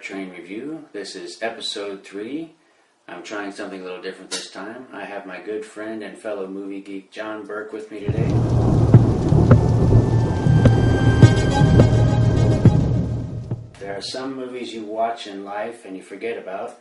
Dark Train Review. This is episode 3. I'm trying something a little different this time. I have my good friend and fellow movie geek John Burke with me today. There are some movies you watch in life and you forget about,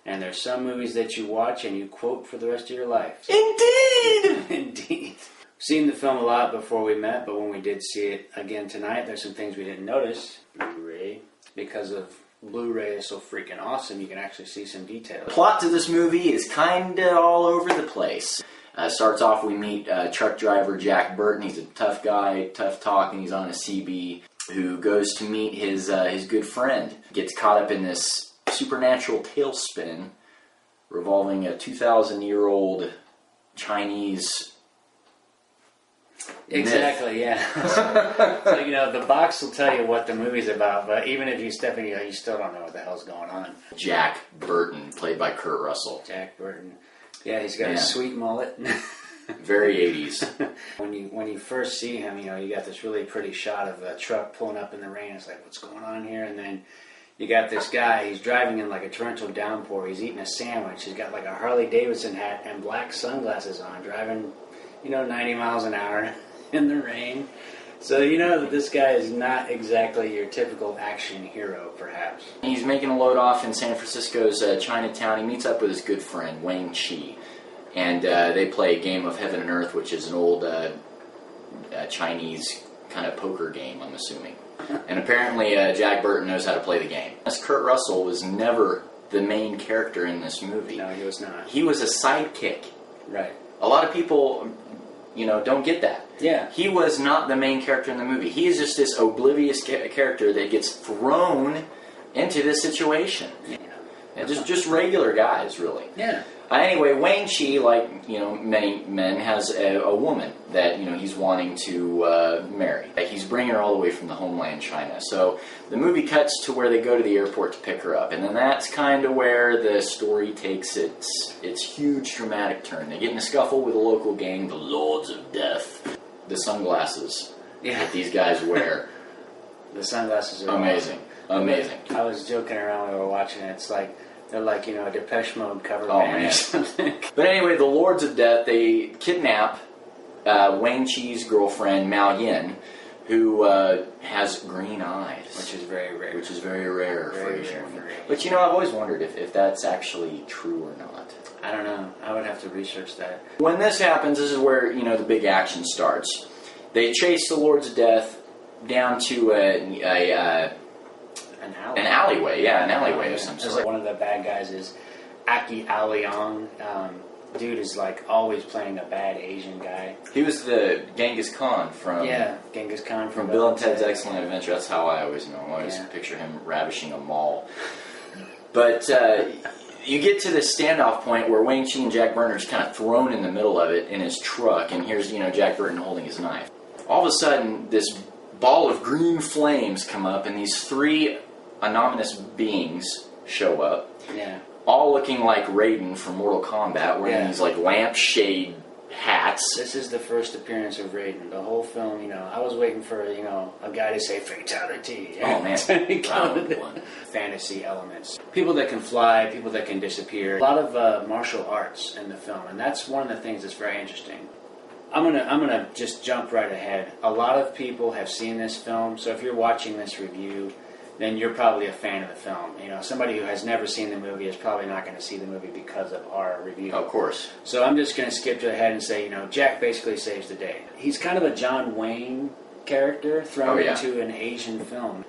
and there's some movies that you watch and you quote for the rest of your life. Indeed! Indeed. Seen the film a lot before we met, but when we did see it again tonight, there's some things we didn't notice. Blu-ray, because of Blu-ray is so freaking awesome, you can actually see some details. The plot to this movie is kinda all over the place. Starts off, we meet truck driver Jack Burton. He's a tough guy, tough talking. He's on a CB who goes to meet his good friend. Gets caught up in this supernatural tailspin revolving a 2,000-year-old Chinese. Exactly, yeah. So, the box will tell you what the movie's about, but even if you step in, you still don't know what the hell's going on. Jack Burton, played by Kurt Russell. Jack Burton. Yeah, he's got a sweet mullet. Very 80s. When you first see him, you got this really pretty shot of a truck pulling up in the rain. It's like, what's going on here? And then you got this guy, he's driving in like a torrential downpour. He's eating a sandwich. He's got like a Harley Davidson hat and black sunglasses on, driving 90 miles an hour in the rain. So you know that this guy is not exactly your typical action hero, perhaps. He's making a load off in San Francisco's Chinatown. He meets up with his good friend, Wang Chi. And they play a game of Heaven and Earth, which is an old Chinese kind of poker game, I'm assuming. And apparently Jack Burton knows how to play the game. Kurt Russell was never the main character in this movie. No, he was not. He was a sidekick. Right. A lot of people, don't get that. Yeah. He was not the main character in the movie. He is just this oblivious character that gets thrown into this situation. Yeah. And just regular guys, really. Yeah. Anyway, Wang Chi, like many men, has a woman that he's wanting to marry. He's bringing her all the way from the homeland, China. So the movie cuts to where they go to the airport to pick her up, and then that's kind of where the story takes its huge dramatic turn. They get in a scuffle with a local gang, the Lords of Death. The sunglasses that these guys wear. The sunglasses are amazing. Awesome. Amazing. I was joking around when we were watching it. It's like they're like a Depeche Mode cover band or something. But anyway, the Lords of Death, they kidnap Wang Chi's girlfriend, Mao Yin, who has green eyes. Which is very rare. Which is very rare for Very Asian rare. But I've always wondered if that's actually true or not. I don't know. I would have to research that. When this happens, this is where, the big action starts. They chase the Lords of Death down to an alleyway, an alleyway of some sort. Like one of the bad guys is Aki Aliong. Dude is like always playing a bad Asian guy. He was the Genghis Khan from Genghis Khan from Bill and Ted's Excellent Adventure. That's how I always know him. I always picture him ravishing a mall. But you get to this standoff point where Wang Chi and Jack Burton are just kind of thrown in the middle of it in his truck, and here's Jack Burton holding his knife. All of a sudden, this ball of green flames come up, and these 3 anonymous beings show up. Yeah. All looking like Raiden from Mortal Kombat, wearing these like lampshade hats. This is the first appearance of Raiden. The whole film, I was waiting for, a guy to say fatality. Oh man, round one. Fantasy elements. People that can fly, people that can disappear. A lot of martial arts in the film, and that's one of the things that's very interesting. I'm gonna just jump right ahead. A lot of people have seen this film, so if you're watching this review, then you're probably a fan of the film. Somebody who has never seen the movie is probably not going to see the movie because of our review. Of course. So I'm just going to skip ahead and say, Jack basically saves the day. He's kind of a John Wayne character thrown into an Asian film.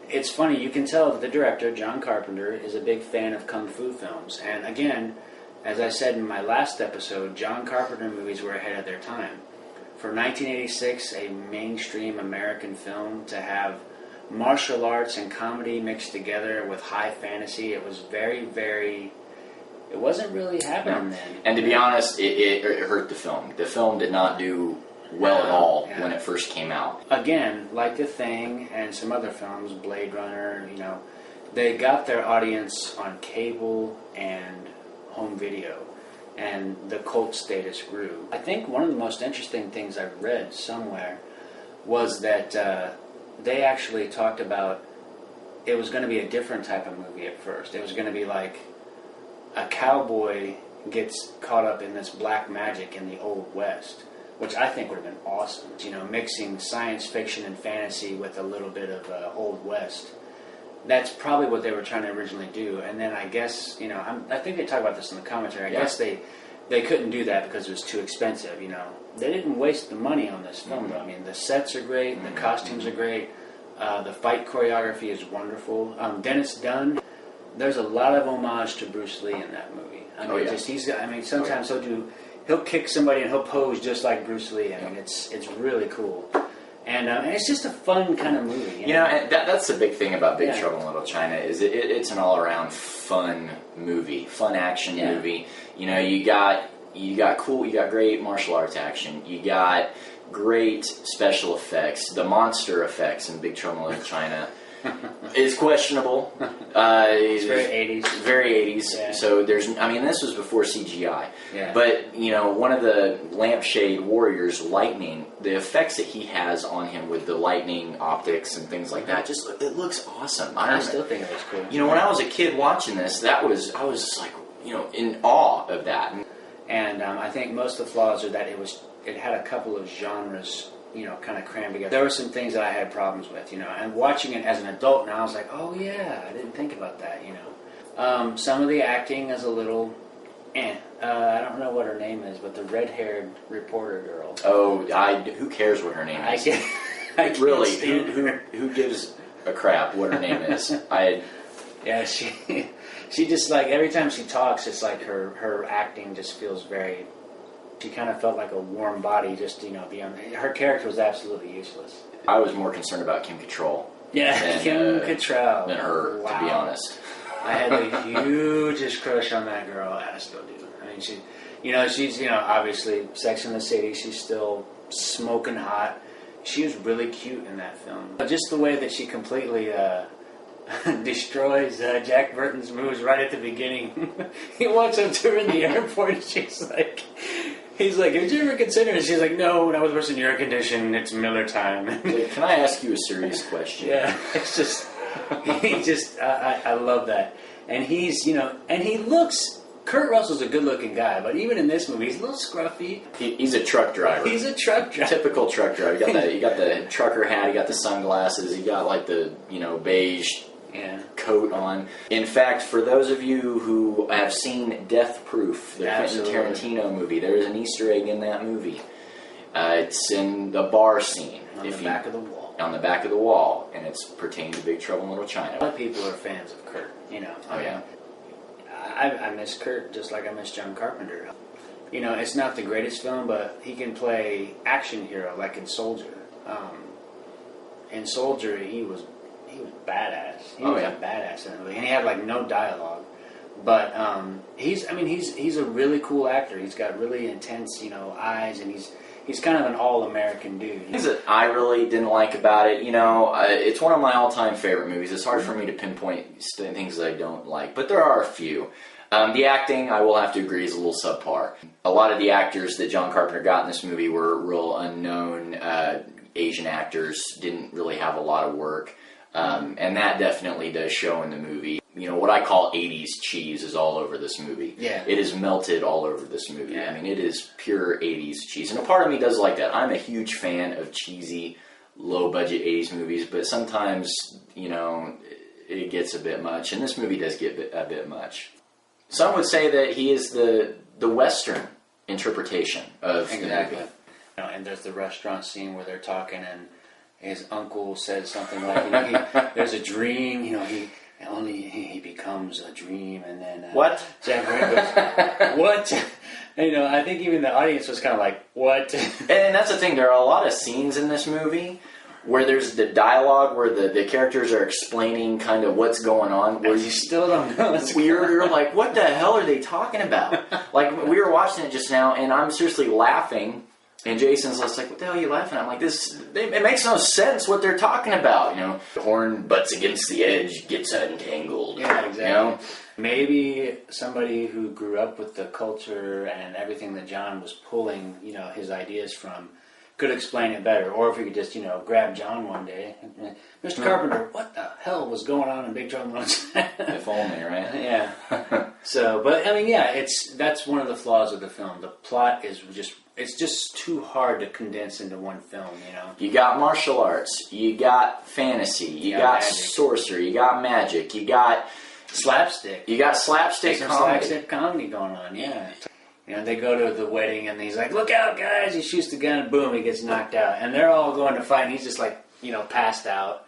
It's funny, you can tell that the director, John Carpenter, is a big fan of kung fu films. And again, as I said in my last episode, John Carpenter movies were ahead of their time. For 1986, a mainstream American film, to have martial arts and comedy mixed together with high fantasy, it was very, very... It wasn't really happening then. And to be honest, it hurt the film. The film did not do well at all when it first came out. Again, like The Thing and some other films, Blade Runner, they got their audience on cable and home video, and the cult status grew. I think one of the most interesting things I read somewhere was that they actually talked about it was going to be a different type of movie at first. It was going to be like a cowboy gets caught up in this black magic in the Old West, which I think would have been awesome. You know, mixing science fiction and fantasy with a little bit of Old West. That's probably what they were trying to originally do. And then I guess, you know, I think they talk about this in the commentary. I guess they couldn't do that because it was too expensive, you know. They didn't waste the money on this film, though. I mean, the sets are great, the costumes are great, the fight choreography is wonderful. Dennis Dunn, there's a lot of homage to Bruce Lee in that movie. I mean, sometimes he'll kick somebody and he'll pose just like Bruce Lee. I mean, it's really cool. And it's just a fun kind of movie. You know, and that's the big thing about Big Trouble in Little China is it's an all-around fun movie, fun action movie. You know, you got great martial arts action. You got great special effects. The monster effects in Big Trouble in Little China is questionable. It's very 80s. Very 80s. Yeah. So this was before CGI. Yeah. But, you know, one of the Lampshade Warriors, Lightning, the effects that he has on him with the lightning optics and things like that, it looks awesome. I still think it was cool. You know, when I was a kid watching this, I was like, you know, in awe of that. And I think most of the flaws are that it had a couple of genres, you know, kind of crammed together. There were some things that I had problems with, you know, and watching it as an adult now, I was like, oh yeah, I didn't think about that, you know. Some of the acting is a little, I don't know what her name is, but the red-haired reporter girl. Oh, who cares what her name is? I can't really, stand her. Who gives a crap what her name is? Yeah, she just, like, every time she talks, it's like her acting just feels very... She kind of felt like a warm body, just, you know, beyond... Her character was absolutely useless. I was more concerned about Kim Cattrall. Yeah, Kim Cattrall. Than her, to be honest. I had the hugest crush on that girl. I still do. I mean, she's, you know, obviously Sex and the City. She's still smoking hot. She was really cute in that film. Just the way that she completely... destroys Jack Burton's moves right at the beginning. He walks up to her in the airport and he's like, did you ever consider it? She's like, no, when I was working in air condition, it's Miller time. Can I ask you a serious question? Yeah, it's just, I love that. And he's, you know, and he looks, Kurt Russell's a good-looking guy, but even in this movie, he's a little scruffy. He's a truck driver. He's a truck driver. Typical truck driver. You got the trucker hat, you got the sunglasses, you got like the, you know, beige coat on. In fact, for those of you who have seen Death Proof, the Quentin Tarantino movie, there is an Easter egg in that movie. It's in the bar scene. On the back of the wall. On the back of the wall, and it's pertaining to Big Trouble in Little China. A lot of people are fans of Kurt, you know. I miss Kurt just like I miss John Carpenter. You know, it's not the greatest film, but he can play action hero like in Soldier. In Soldier, he was badass. He was a badass in the movie, and he had like no dialogue. But he's a really cool actor. He's got really intense, you know, eyes, and he's kind of an all-American dude. Things that I really didn't like about it, you know, it's one of my all-time favorite movies. It's hard for me to pinpoint things that I don't like, but there are a few. The acting, I will have to agree, is a little subpar. A lot of the actors that John Carpenter got in this movie were real unknown Asian actors, didn't really have a lot of work. And that definitely does show in the movie. You know, what I call 80s cheese is all over this movie. Yeah. It is melted all over this movie. Yeah. I mean, it is pure 80s cheese. And a part of me does like that. I'm a huge fan of cheesy, low-budget 80s movies, but sometimes, you know, it gets a bit much. And this movie does get a bit much. Some would say that he is the Western interpretation of the movie. You know, and there's the restaurant scene where they're talking and his uncle said something like, you know, there's a dream, you know, he becomes a dream, and then what? Jack Burton goes, what? And, you know, I think even the audience was kind of like, what? And that's the thing. There are a lot of scenes in this movie where there's the dialogue where the characters are explaining kind of what's going on. Where you still don't know. You're like, what the hell are they talking about? Like, we were watching it just now, and I'm seriously laughing. And Jason's just like, what the hell are you laughing at? I'm like, it makes no sense what they're talking about, you know. The horn butts against the edge, gets untangled. Yeah, exactly. You know? Maybe somebody who grew up with the culture and everything that John was pulling, you know, his ideas from, could explain it better, or if we could just, grab John one day. Mr. Carpenter, what the hell was going on in Big Trouble in Little China? If only, right? Yeah. So, but I mean, yeah, that's one of the flaws of the film. The plot is it's just too hard to condense into one film, You got martial arts, you got fantasy, you got magic. sorcery, you got magic, you got slapstick. You got slapstick comedy. Slapstick comedy going on, yeah. They go to the wedding and he's like, "Look out, guys!" He shoots the gun and boom, he gets knocked out. And they're all going to fight and he's just like, passed out.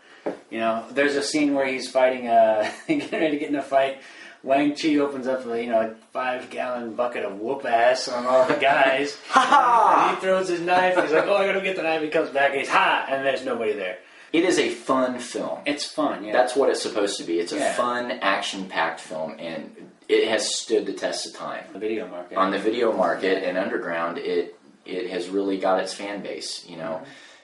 There's a scene where he's fighting, getting ready to get in a fight. Wang Chi opens up a 5-gallon bucket of whoop ass on all the guys. And he throws his knife and he's like, "Oh, I gotta get the knife." He comes back and he's and there's nobody there. It is a fun film. It's fun, yeah. That's what it's supposed to be. It's a fun, action-packed film, and it has stood the test of time. The video market. On the video market and underground, it has really got its fan base.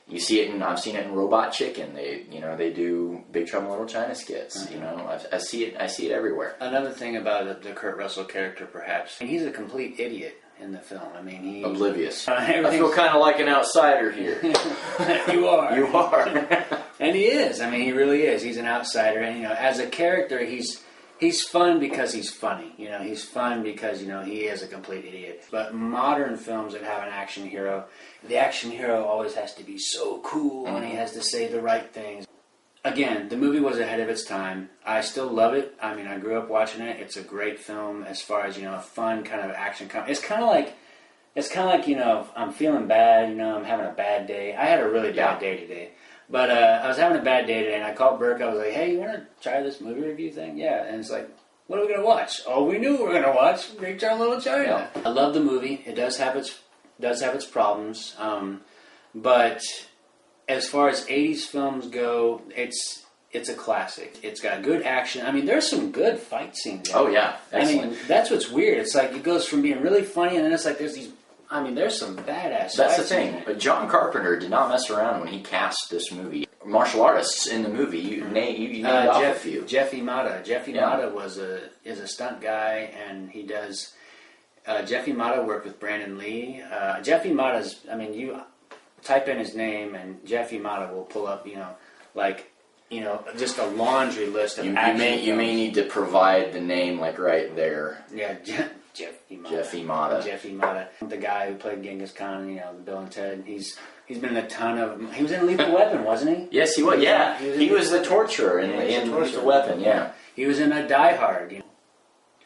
You see it, I've seen it in Robot Chicken. They do Big Trouble in Little China skits. I see it everywhere. Another thing about the Kurt Russell character, perhaps, he's a complete idiot in the film. I mean, he's oblivious. I feel kind of like an outsider here. You are. You are. And he is. I mean, he really is. He's an outsider, and as a character, he's fun because he's funny. He's fun because he is a complete idiot. But modern films that have an action hero, the action hero always has to be so cool, and he has to say the right things. Again, the movie was ahead of its time. I still love it. I mean, I grew up watching it. It's a great film as far as, a fun kind of action comedy. It's kind of like, I'm feeling bad, I'm having a bad day. I had a really bad day today. But I was having a bad day today, and I called Burke. I was like, "Hey, you want to try this movie review thing?" Yeah. And it's like, "What are we going to watch?" "Oh, we knew we were going to watch Big Trouble in Little China." Yeah. I love the movie. It does have its problems. But as far as 80s films go, it's a classic. It's got good action. I mean, there's some good fight scenes. Oh, yeah. Excellent. I mean, that's what's weird. It's like it goes from being really funny, and then it's like there's some badass. That's the thing. But John Carpenter did not mess around when he cast this movie. Martial artists in the movie, you named off a few. Jeff Imada. Jeff Imada is a stunt guy, and he does. Jeff Imada worked with Brandon Lee. Jeff Imada's. I mean, you type in his name, and Jeff Imada will pull up. Just a laundry list of action. You may need to provide the name right there. Yeah. Jeff Imada. Jeff Imada. The guy who played Genghis Khan, the Bill and Ted. He's been in a ton of... He was in Lethal Weapon, wasn't he? Yes, he was. Yeah. He was the torturer in Lethal Weapon, yeah. He was in a Die Hard.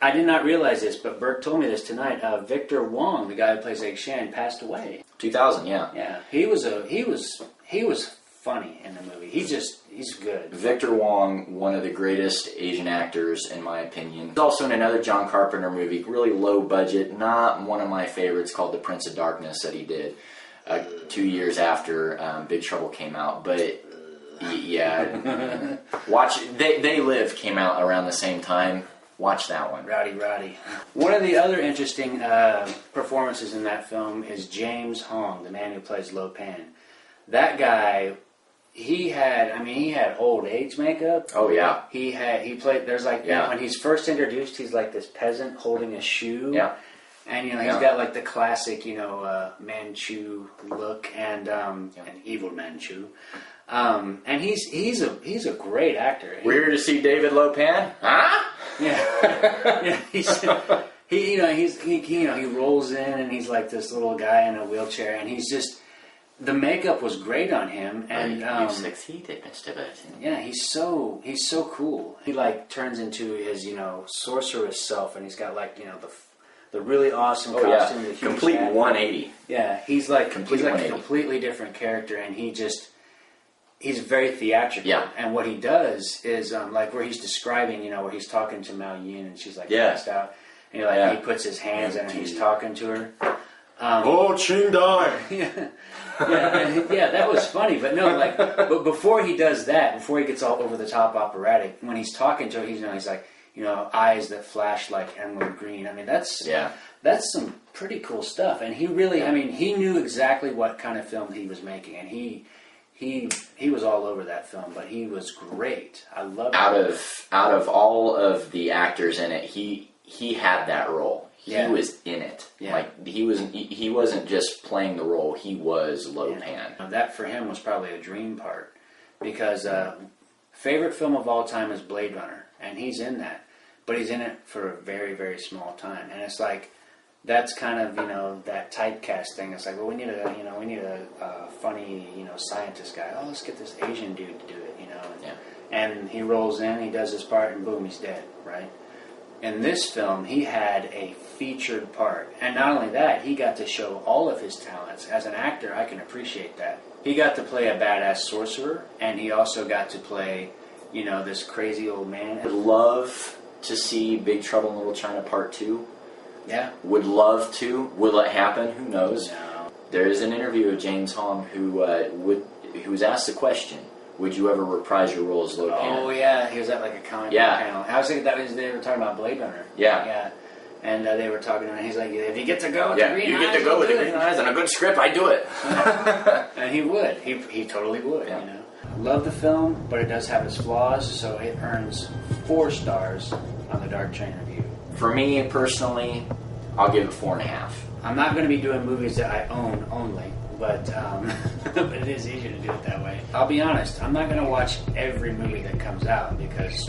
I did not realize this, but Burke told me this tonight. Victor Wong, the guy who plays Egg Shen, passed away. 2000, yeah. Yeah. He was funny in the movie. He's good. Victor Wong, one of the greatest Asian actors, in my opinion. He's also in another John Carpenter movie, really low budget, not one of my favorites, called The Prince of Darkness, that he did 2 years after Big Trouble came out. But, yeah. Watch They Live came out around the same time. Watch that one. Rowdy. One of the other interesting performances in that film is James Hong, the man who plays Lo Pan. That guy... He had old age makeup. Oh yeah. He played. There's when he's first introduced, he's like this peasant holding a shoe. Yeah. And he's got the classic Manchu look and an evil Manchu. And he's a great actor. Weird to see David Lo Pan, huh? Yeah. He rolls in and he's like this little guy in a wheelchair, and he's just. The makeup was great on him, and you succeeded, Mr. Burton. Yeah, he's so cool. He turns into his sorceress self, and he's got the really awesome costume. Yeah. Complete 180. Yeah, he's a completely different character, and he's very theatrical. Yeah. And what he does is where he's describing, where he's talking to Mao Yin, and she's passed out, and he puts his hands in, and he's talking to her. Ching Dai. Yeah, that was funny, but no, but before he does that, before he gets all over the top operatic, when he's talking to her, he's like, eyes that flash like emerald green. I mean, that's some pretty cool stuff, and he really, he knew exactly what kind of film he was making, and he was all over that film, but he was great. I love it. Out of all of the actors in it, he he had that role. He was in it. Yeah. Like he wasn't just playing the role. He was Lopan. That for him was probably a dream part, because favorite film of all time is Blade Runner, and he's in that, but he's in it for a very, very small time, and it's like that's kind of that typecast thing. It's like, well, we need a funny scientist guy. Oh, let's get this Asian dude to do it, and he rolls in, he does his part, and boom, he's dead, right? In this film, he had a featured part. And not only that, he got to show all of his talents. As an actor, I can appreciate that. He got to play a badass sorcerer, and he also got to play, this crazy old man. Would love to see Big Trouble in Little China Part 2. Yeah. Would love to. Will it happen? Who knows? No. There is an interview of James Hong who was asked the question, would you ever reprise your role as Lopan? Oh, yeah. He was at like a comic book panel. I was thinking they were talking about Blade Runner. Yeah. Yeah. And they were talking to him, and he's like, if you get to go with the green eyes, you get to go with the green eyes and a good script, I do it. And he would. He totally would, Love the film, but it does have its flaws, so it earns 4 stars on the Dark Train review. For me, personally, I'll give it 4.5. I'm not going to be doing movies that I own only, but but it is easier to do it that way. I'll be honest, I'm not going to watch every movie that comes out because,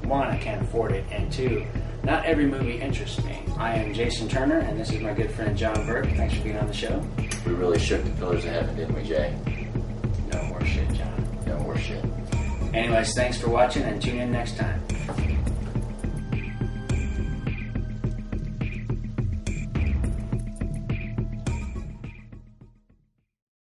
1, I can't afford it, and 2, not every movie interests me. I am Jason Turner, and this is my good friend John Burke. Thanks for being on the show. We really shook the pillars of heaven, didn't we, Jay? No more shit, John. No more shit. Anyways, thanks for watching, and tune in next time.